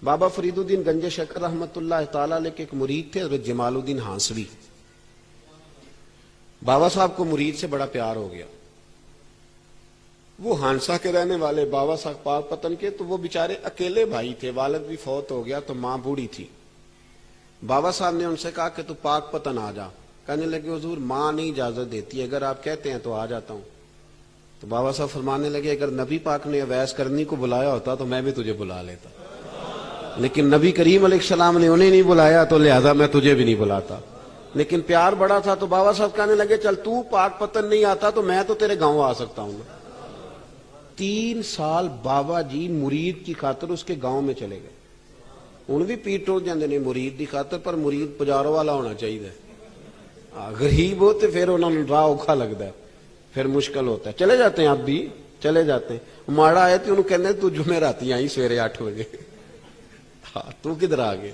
بابا فرید الدین گنج شکر رحمت اللہ تعالی علیہ کے ایک مرید تھے حضرت جمال الدین ہانسوی. بابا صاحب کو مرید سے بڑا پیار ہو گیا. وہ ہانسا کے رہنے والے بابا صاحب پاک پتن کے, تو وہ بیچارے اکیلے بھائی تھے, والد بھی فوت ہو گیا تو ماں بوڑھی تھی. بابا صاحب نے ان سے کہا کہ تو پاک پتن آ جا. کہنے لگے حضور ماں نہیں اجازت دیتی, اگر آپ کہتے ہیں تو آ جاتا ہوں. تو بابا صاحب فرمانے لگے اگر نبی پاک نے اویس کرنی کو بلایا ہوتا تو میں بھی تجھے بلا لیتا, لیکن نبی کریم علیہ السلام نے انہیں نہیں بلایا تو لہذا میں تجھے بھی نہیں بلاتا. لیکن پیار بڑا تھا تو بابا صاحب کہنے لگے چل تو پاک پتن نہیں آتا تو میں تو تیرے گاؤں آ سکتا ہوں. 3 سال بابا جی مرید کی خاطر اس کے گاؤں میں چلے گئے. ہوں بھی پیٹ ٹوٹ جاندے نے مرید کی خاطر, پر مرید پجاروں والا ہونا چاہیے. غریب ہو تو پھر انہوں نے راہ اوکھا لگتا ہے, پھر مشکل ہوتا ہے. چلے جاتے ہیں آپ بھی, چلے جاتے ہیں. ماڑا آئے تو انہوں کہنے تو جمعے راتی آئی سویرے 8 بجے. ہاں تو کدھر آ گئے.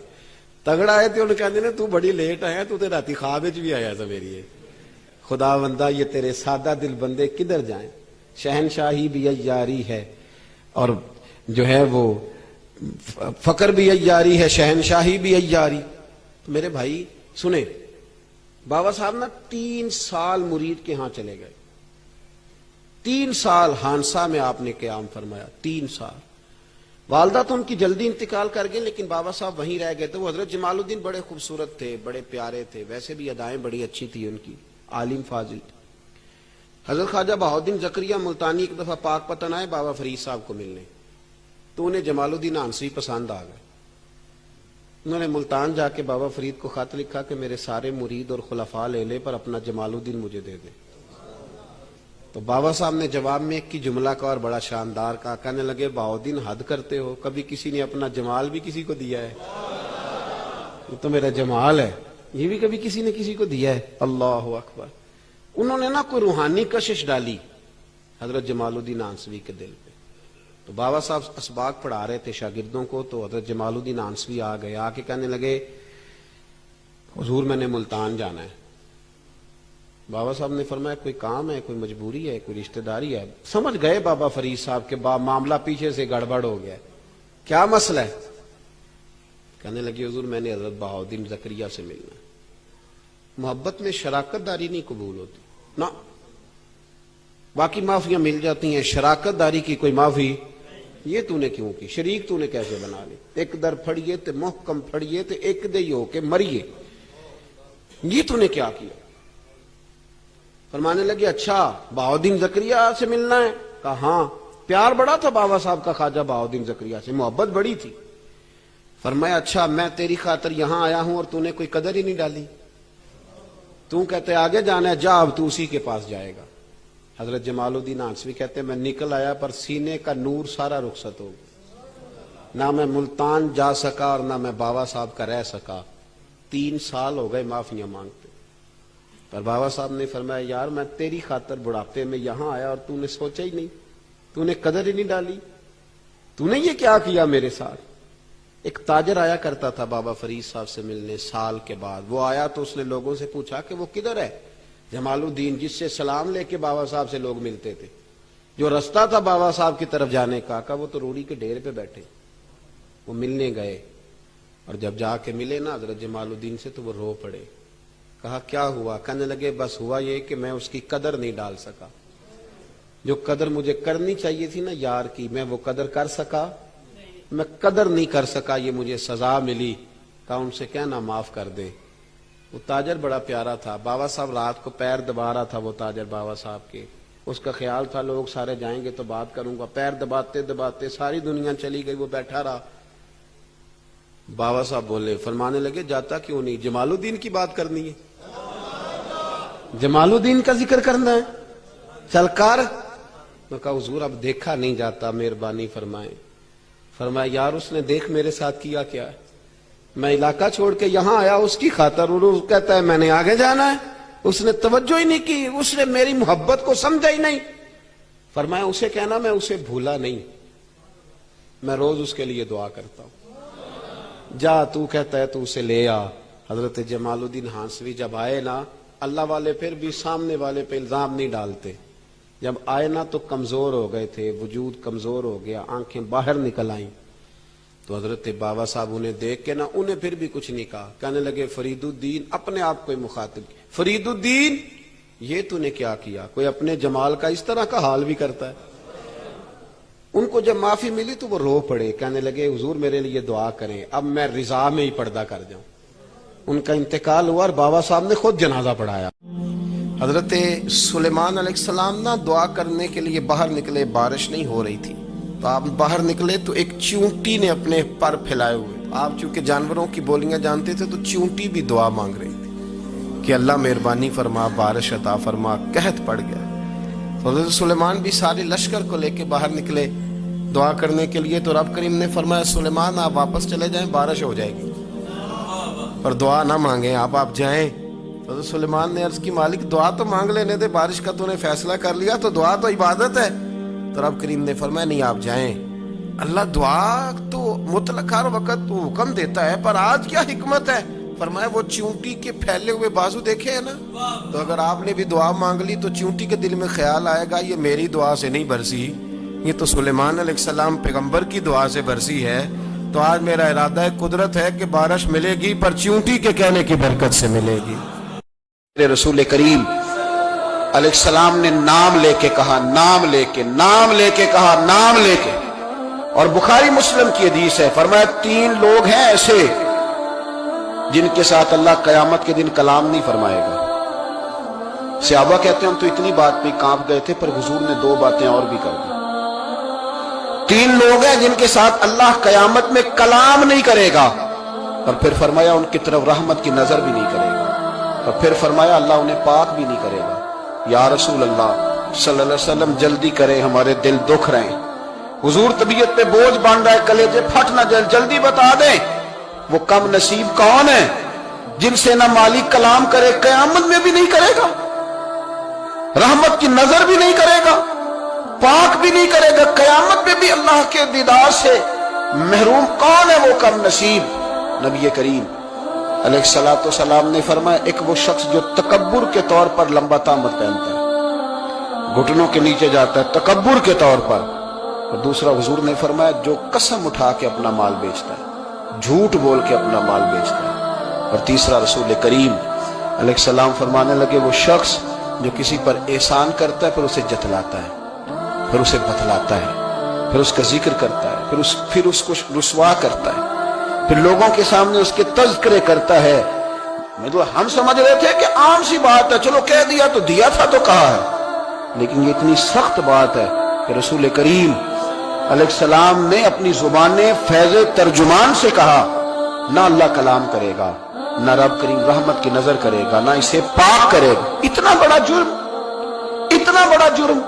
تگڑا آئے تو انہوں کہنے تو بڑی لیٹ آیا, تو تے راتی خواب وچ بھی آیا تھا میری. خدا بندہ یہ تیرے سادہ دل بندے کدھر جائیں. شہنشاہی بھی عیاری ہے اور جو ہے وہ فقر بھی عیاری ہے, شہنشاہی بھی عیاری. تو میرے بھائی سنیں, بابا صاحب نا 3 سال مرید کے ہاں چلے گئے. 3 سال ہانسا میں آپ نے قیام فرمایا. 3 سال. والدہ تو ان کی جلدی انتقال کر گئے, لیکن بابا صاحب وہیں رہ گئے تھے. وہ حضرت جمال الدین بڑے خوبصورت تھے, بڑے پیارے تھے, ویسے بھی ادائیں بڑی اچھی تھی ان کی, عالم فاضل. حضرت خواجہ بہاؤالدین زکریا ملتانی ایک دفعہ پاک پتن آئے بابا فرید صاحب کو ملنے, تو انہیں جمال الدین ہانسوی پسند آ گئے. انہوں نے ملتان جا کے بابا فرید کو خط لکھا کہ میرے سارے مرید اور خلفاء لے لے, پر اپنا جمال الدین مجھے دے دے. تو بابا صاحب نے جواب میں ایک کی جملہ کا اور بڑا شاندار کہا. کہنے لگے بہاؤالدین حد کرتے ہو, کبھی کسی نے اپنا جمال بھی کسی کو دیا ہے؟ یہ تو میرا جمال ہے, یہ بھی کبھی کسی نے کسی کو دیا ہے؟ اللہ اکبر. انہوں نے نا کوئی روحانی کشش ڈالی حضرت جمال الدین ہانسوی کے دل پہ. تو بابا صاحب اسباق پڑھا رہے تھے شاگردوں کو, تو حضرت جمال الدین ہانسوی آ گئے. آ کے کہنے لگے حضور میں نے ملتان جانا ہے. بابا صاحب نے فرمایا کوئی کام ہے, کوئی مجبوری ہے, کوئی رشتہ داری ہے؟ سمجھ گئے بابا فرید صاحب کے معاملہ پیچھے سے گڑبڑ ہو گیا, کیا مسئلہ ہے؟ کہنے لگے حضور میں نے حضرت بہاؤالدین زکریا سے ملنا ہے. محبت میں شراکت داری نہیں قبول ہوتی نا, باقی معافیاں مل جاتی ہیں, شراکت داری کی کوئی معافی. یہ تو نے کیوں کی؟ شریک تو نے کیسے بنا لی؟ ایک در پھڑیے تے محکم پھڑیے تے ایک دے ہو کے مریے, یہ تو نے کیا کیا؟ فرمانے لگے اچھا بہاؤالدین زکریا سے ملنا ہے؟ کہا ہاں. پیار بڑا تھا بابا صاحب کا خواجہ بہاؤالدین زکریا سے, محبت بڑی تھی. فرمایا اچھا میں تیری خاطر یہاں آیا ہوں اور تو نے کوئی قدر ہی نہیں ڈالی. تو کہتے آگے جانا ہے, جا اب تو اسی کے پاس جائے گا. حضرت جمال الدین ہانسوی کہتے ہیں میں نکل آیا پر سینے کا نور سارا رخصت ہو گیا, نہ میں ملتان جا سکا اور نہ میں بابا صاحب کا رہ سکا. 3 سال ہو گئے معافیاں مانگتے. پر بابا صاحب نے فرمایا یار میں تیری خاطر بڑھاپے میں یہاں آیا اور تو نے سوچا ہی نہیں, تو نے قدر ہی نہیں ڈالی, تو نے یہ کیا کیا میرے ساتھ. ایک تاجر آیا کرتا تھا بابا فرید صاحب سے ملنے سال کے بعد. وہ آیا تو اس نے لوگوں سے پوچھا کہ وہ کدھر ہے جمال الدین, جس سے سلام لے کے بابا صاحب سے لوگ ملتے تھے, جو رستہ تھا بابا صاحب کی طرف جانے کا. کہا وہ تو روڑی کے ڈھیر پہ بیٹھے. وہ ملنے گئے اور جب جا کے ملے نا حضرت جمال الدین سے تو وہ رو پڑے. کہا کیا ہوا؟ کہنے لگے بس ہوا یہ کہ میں اس کی قدر نہیں ڈال سکا. جو قدر مجھے کرنی چاہیے تھی نا یار کی, میں وہ قدر کر سکا؟ میں قدر نہیں کر سکا, یہ مجھے سزا ملی. کہا ان سے کہنا معاف کر دے. وہ تاجر بڑا پیارا تھا. بابا صاحب رات کو پیر دبا رہا تھا, وہ تاجر بابا صاحب کے. اس کا خیال تھا لوگ سارے جائیں گے تو بات کروں گا. پیر دباتے دباتے ساری دنیا چلی گئی, وہ بیٹھا رہا. بابا صاحب بولے, فرمانے لگے جاتا کیوں نہیں؟ جمال الدین کی بات کرنی ہے, جمال الدین کا ذکر کرنا ہے, چل کر. میں کہا حضور اب دیکھا نہیں جاتا, مہربانی فرمائیں. فرمایا یار اس نے دیکھ میرے ساتھ کیا کیا ہے. میں علاقہ چھوڑ کے یہاں آیا اس کی خاطر, اور کہتا ہے میں نے آگے جانا ہے. اس نے توجہ ہی نہیں کی, اس نے میری محبت کو سمجھا ہی نہیں. فرمایا اسے کہنا میں اسے بھولا نہیں, میں روز اس کے لیے دعا کرتا ہوں. جا تو کہتا ہے تو اسے لے آ. حضرت جمال الدین ہانسوی جب آئے نا, اللہ والے پھر بھی سامنے والے پہ الزام نہیں ڈالتے. جب آئے نا تو کمزور ہو گئے تھے, وجود کمزور ہو گیا, آنکھیں باہر نکل آئیں. تو حضرت بابا صاحب انہیں دیکھ کے نا انہیں پھر بھی کچھ نہیں کہا. کہنے لگے فرید الدین, اپنے آپ کو ہی مخاطب, فرید الدین یہ تو نے کیا کیا؟ کوئی اپنے جمال کا اس طرح کا حال بھی کرتا ہے. ان کو جب معافی ملی تو وہ رو پڑے, کہنے لگے حضور میرے لیے دعا کریں, اب میں رضا میں ہی پردہ کر جاؤں. ان کا انتقال ہوا اور بابا صاحب نے خود جنازہ پڑھایا. حضرت سلیمان علیہ السلام نا دعا کرنے کے لیے باہر نکلے, بارش نہیں ہو رہی تھی, تو آپ باہر نکلے تو ایک چونٹی نے اپنے پر پھیلائے ہوئے. آپ چونکہ جانوروں کی بولیاں جانتے تھے تو چونٹی بھی دعا مانگ رہی تھی کہ اللہ مہربانی فرما, بارش عطا فرما. قحط پڑ گیا. تو حضرت سلیمان بھی سارے لشکر کو لے کے باہر نکلے دعا کرنے کے لیے. تو رب کریم نے فرمایا سلیمان آپ واپس چلے جائیں, بارش ہو جائے گی, پر دعا نہ مانگیں, آپ جائیں. حضرت سلیمان نے عرض کی مالک دعا تو مانگ لینے دے, بارش کا تو نے فیصلہ کر لیا, تو دعا تو عبادت ہے. تو رب کریم نے فرمایا نہیں آپ جائیں. اللہ دعا تو مطلق ہر وقت تو حکم دیتا ہے, پر آج کیا حکمت ہے؟ فرمایا وہ چونٹی کے پھیلے ہوئے بازو دیکھے ہیں نا, تو اگر آپ نے بھی دعا مانگ لی تو چونٹی کے دل میں خیال آئے گا یہ میری دعا سے نہیں برسی, یہ تو سلیمان علیہ السلام پیغمبر کی دعا سے برسی ہے. تو آج میرا ارادہ ہے, قدرت ہے کہ بارش ملے گی, پر چونٹی کے کہنے کی برکت سے ملے گی. رسول کریم علیہ السلام نے نام لے کے کہا, نام لے کے, نام لے کے کہا, نام لے کے. اور بخاری مسلم کی حدیث ہے, فرمایا 3 لوگ ہیں ایسے جن کے ساتھ اللہ قیامت کے دن کلام نہیں فرمائے گا. صحابہ کہتے ہیں ہم تو اتنی بات پہ کانپ گئے تھے, پر حضور نے 2 باتیں اور بھی کر دی. 3 لوگ ہیں جن کے ساتھ اللہ قیامت میں کلام نہیں کرے گا, اور پھر فرمایا ان کی طرف رحمت کی نظر بھی نہیں کرے گا, اور پھر فرمایا اللہ انہیں پاک بھی نہیں کرے گا. یا رسول اللہ صلی اللہ علیہ وسلم جلدی کریں, ہمارے دل دکھ رہے ہیں. حضور طبیعت پہ بوجھ بن رہا ہے, کلیجے پھٹ نہ جائے, جلدی بتا دیں وہ کم نصیب کون ہے جن سے نہ مالک کلام کرے, قیامت میں بھی نہیں کرے گا, رحمت کی نظر بھی نہیں کرے گا, پاک بھی نہیں کرے گا, قیامت میں بھی اللہ کے دیدار سے محروم کون ہے وہ کم نصیب؟ نبی کریم علیہ الصلوۃ والسلام نے فرمایا ایک وہ شخص جو تکبر کے طور پر لمبا طامت پہنتا ہے, گھٹنوں کے نیچے جاتا ہے تکبر کے طور پر, اور دوسرا حضور نے فرمایا جو قسم اٹھا کے اپنا مال بیچتا ہے, جھوٹ بول کے اپنا مال بیچتا ہے, اور تیسرا رسول کریم علیہ السلام فرمانے لگے وہ شخص جو کسی پر احسان کرتا ہے پھر اسے جتلاتا ہے, پھر اسے بتلاتا ہے, پھر اس کا ذکر کرتا ہے, پھر اس کو رسوا کرتا ہے, پھر لوگوں کے سامنے اس کے تذکرے کرتا ہے. مطلب ہم سمجھ رہے تھے کہ عام سی بات ہے, چلو کہہ دیا تو دیا تھا تو کہا ہے, لیکن یہ اتنی سخت بات ہے کہ رسول کریم علیہ السلام نے اپنی زبان فیض ترجمان سے کہا نہ اللہ کلام کرے گا, نہ رب کریم رحمت کی نظر کرے گا, نہ اسے پاک کرے گا. اتنا بڑا جرم, اتنا بڑا جرم.